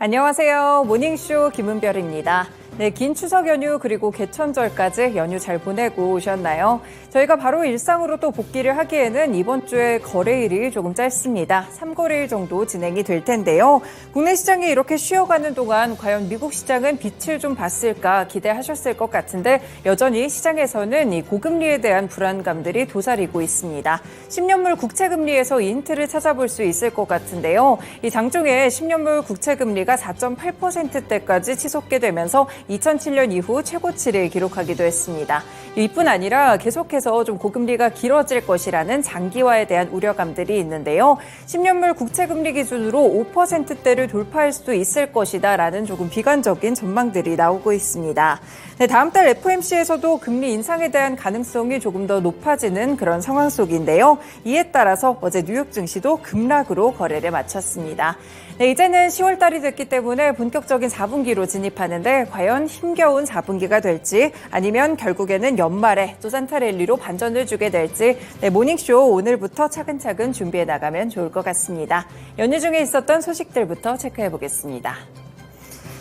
안녕하세요. 모닝쇼 김은별입니다. 네, 긴 추석 연휴 그리고 개천절까지 연휴 잘 보내고 오셨나요? 저희가 바로 일상으로 또 복귀를 하기에는 이번 주에 거래일이 조금 짧습니다. 3거래일 정도 진행이 될 텐데요. 국내 시장이 이렇게 쉬어가는 동안 과연 미국 시장은 빛을 좀 봤을까 기대하셨을 것 같은데 여전히 시장에서는 이 고금리에 대한 불안감들이 도사리고 있습니다. 10년물 국채금리에서 이 힌트를 찾아볼 수 있을 것 같은데요. 이 장중에 10년물 국채금리가 4.8%대까지 치솟게 되면서 2007년 이후 최고치를 기록하기도 했습니다. 이뿐 아니라 계속해서 좀 고금리가 길어질 것이라는 장기화에 대한 우려감들이 있는데요. 10년물 국채금리 기준으로 5%대를 돌파할 수 있을 것이다라는 조금 비관적인 전망들이 나오고 있습니다. 네, 다음 달 FOMC에서도 금리 인상에 대한 가능성이 조금 더 높아지는 그런 상황 속인데요. 이에 따라서 어제 뉴욕 증시도 급락으로 거래를 마쳤습니다. 네, 이제는 10월 달이 됐기 때문에 본격적인 4분기로 진입하는데 과연 힘겨운 4분기가 될지 아니면 결국에는 연말에 또 산타 랠리로 반전을 주게 될지 모닝쇼 오늘부터 차근차근 준비해 나가면 좋을 것 같습니다. 연휴 중에 있었던 소식들부터 체크해 보겠습니다.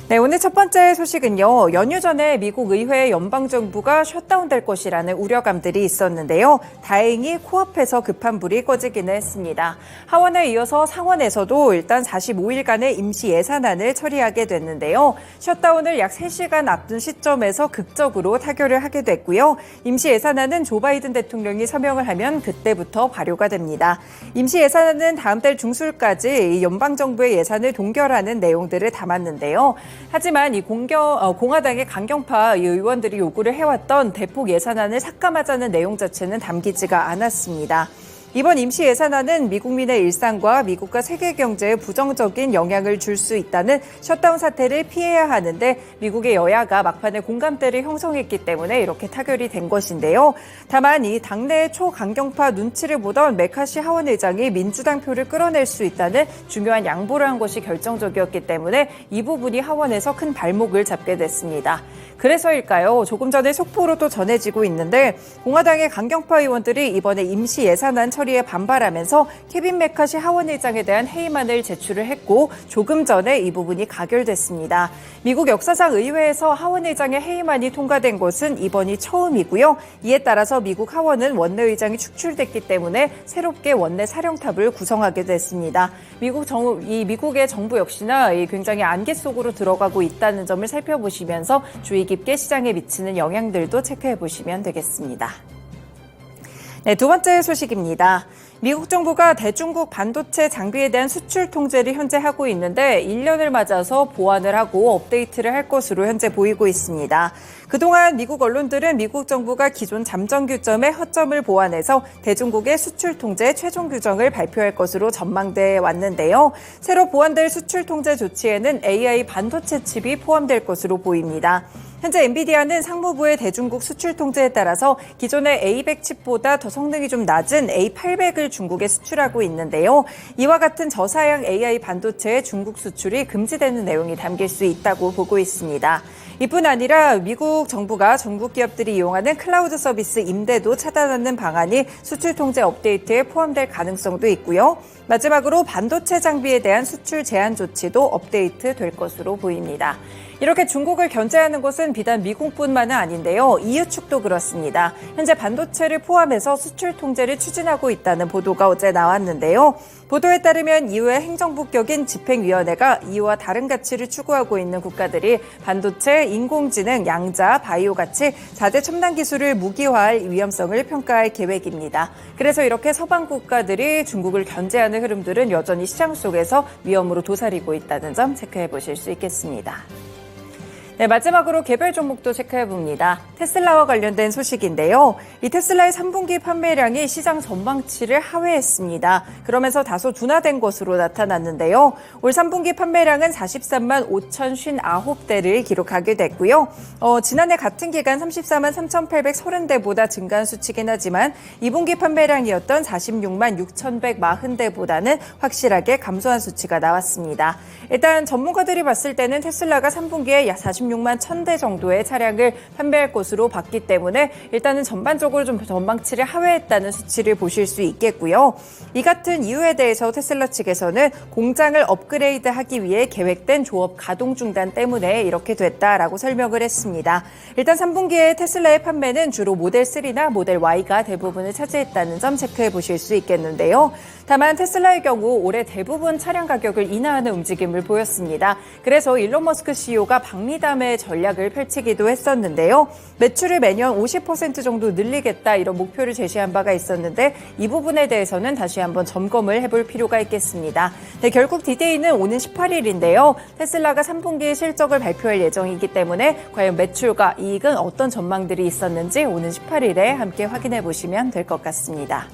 네, 오늘 첫 번째 소식은요. 연휴 전에 미국 의회 연방정부가 셧다운될 것이라는 우려감들이 있었는데요. 다행히 코앞에서 급한 불이 꺼지기는 했습니다. 하원에 이어서 상원에서도 일단 45일간의 임시 예산안을 처리하게 됐는데요. 셧다운을 약 3시간 앞둔 시점에서 극적으로 타결을 하게 됐고요. 임시 예산안은 조 바이든 대통령이 서명을 하면 그때부터 발효가 됩니다. 임시 예산안은 다음 달 중순까지 연방정부의 예산을 동결하는 내용들을 담았는데요. 하지만 이 공화당의 강경파 의원들이 요구를 해왔던 대폭 예산안을 삭감하자는 내용 자체는 담기지가 않았습니다. 이번 임시 예산안은 미국민의 일상과 미국과 세계 경제에 부정적인 영향을 줄 수 있다는 셧다운 사태를 피해야 하는데 미국의 여야가 막판에 공감대를 형성했기 때문에 이렇게 타결이 된 것인데요. 다만 이 당내의 초강경파 눈치를 보던 메카시 하원 의장이 민주당 표를 끌어낼 수 있다는 중요한 양보를 한 것이 결정적이었기 때문에 이 부분이 하원에서 큰 발목을 잡게 됐습니다. 그래서일까요? 조금 전에 속보로도 전해지고 있는데 공화당의 강경파 의원들이 이번에 임시 예산안 처리에 반발하면서 케빈 메카시 하원 의장에 대한 해임안을 제출을 했고 조금 전에 이 부분이 가결됐습니다. 미국 역사상 의회에서 하원 의장의 해임안이 통과된 것은 이번이 처음이고요. 이에 따라서 미국 하원은 원내 의장이 축출됐기 때문에 새롭게 원내 사령탑을 구성하게 됐습니다. 미국의 정부 역시나 굉장히 안개 속으로 들어가고 있다는 점을 살펴보시면서 주의 깊게 시장에 미치는 영향들도 체크해 보시면 되겠습니다. 네, 두 번째 소식입니다. 미국 정부가 대중국 반도체 장비에 대한 수출 통제를 현재 하고 있는데 1년을 맞아서 보완을 하고 업데이트를 할 것으로 현재 보이고 있습니다. 그동안 미국 언론들은 미국 정부가 기존 잠정 규정의 허점을 보완해서 대중국의 수출 통제 최종 규정을 발표할 것으로 전망돼 왔는데요. 새로 보완될 수출 통제 조치에는 AI 반도체 칩이 포함될 것으로 보입니다. 현재 엔비디아는 상무부의 대중국 수출 통제에 따라서 기존의 A100 칩보다 더 성능이 좀 낮은 A800을 중국에 수출하고 있는데요. 이와 같은 저사양 AI 반도체의 중국 수출이 금지되는 내용이 담길 수 있다고 보고 있습니다. 이뿐 아니라 미국 정부가 중국 기업들이 이용하는 클라우드 서비스 임대도 차단하는 방안이 수출 통제 업데이트에 포함될 가능성도 있고요. 마지막으로 반도체 장비에 대한 수출 제한 조치도 업데이트 될 것으로 보입니다. 이렇게 중국을 견제하는 것은 비단 미국뿐만은 아닌데요. EU 측도 그렇습니다. 현재 반도체를 포함해서 수출 통제를 추진하고 있다는 보도가 어제 나왔는데요. 보도에 따르면 EU의 행정부격인 집행위원회가 EU와 다른 가치를 추구하고 있는 국가들이 반도체, 인공지능, 양자, 바이오 같이 4대 첨단 기술을 무기화할 위험성을 평가할 계획입니다. 그래서 이렇게 서방 국가들이 중국을 견제하는 흐름들은 여전히 시장 속에서 위험으로 도사리고 있다는 점 체크해 보실 수 있겠습니다. 네, 마지막으로 개별 종목도 체크해봅니다. 테슬라와 관련된 소식인데요. 이 테슬라의 3분기 판매량이 시장 전망치를 하회했습니다. 그러면서 다소 둔화된 것으로 나타났는데요. 올 3분기 판매량은 43만 5,059대를 기록하게 됐고요. 지난해 같은 기간 34만 3,830대보다 증가한 수치긴 하지만 2분기 판매량이었던 46만 6,140대보다는 확실하게 감소한 수치가 나왔습니다. 일단 전문가들이 봤을 때는 테슬라가 3분기에 약 46만 26만 1,000대 정도의 차량을 판매할 것으로 봤기 때문에 일단은 전반적으로 좀 전망치를 하회했다는 수치를 보실 수 있겠고요. 이 같은 이유에 대해서 테슬라 측에서는 공장을 업그레이드하기 위해 계획된 조업 가동 중단 때문에 이렇게 됐다라고 설명을 했습니다. 일단 3분기에 테슬라의 판매는 주로 모델 3나 모델 Y가 대부분을 차지했다는 점 체크해 보실 수 있겠는데요. 다만 테슬라의 경우 올해 대부분 차량 가격을 인하하는 움직임을 보였습니다. 그래서 일론 머스크 CEO가 박리담의 전략을 펼치기도 했었는데요. 매출을 매년 50% 정도 늘리겠다 이런 목표를 제시한 바가 있었는데 이 부분에 대해서는 다시 한번 점검을 해볼 필요가 있겠습니다. 네, 결국 디데이는 오는 18일인데요. 테슬라가 3분기 실적을 발표할 예정이기 때문에 과연 매출과 이익은 어떤 전망들이 있었는지 오는 18일에 함께 확인해 보시면 될 것 같습니다.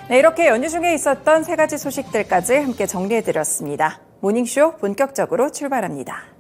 네, 이렇게 연휴 중에 있었던 세 가지 소식들까지 함께 정리해드렸습니다. 모닝쇼 본격적으로 출발합니다.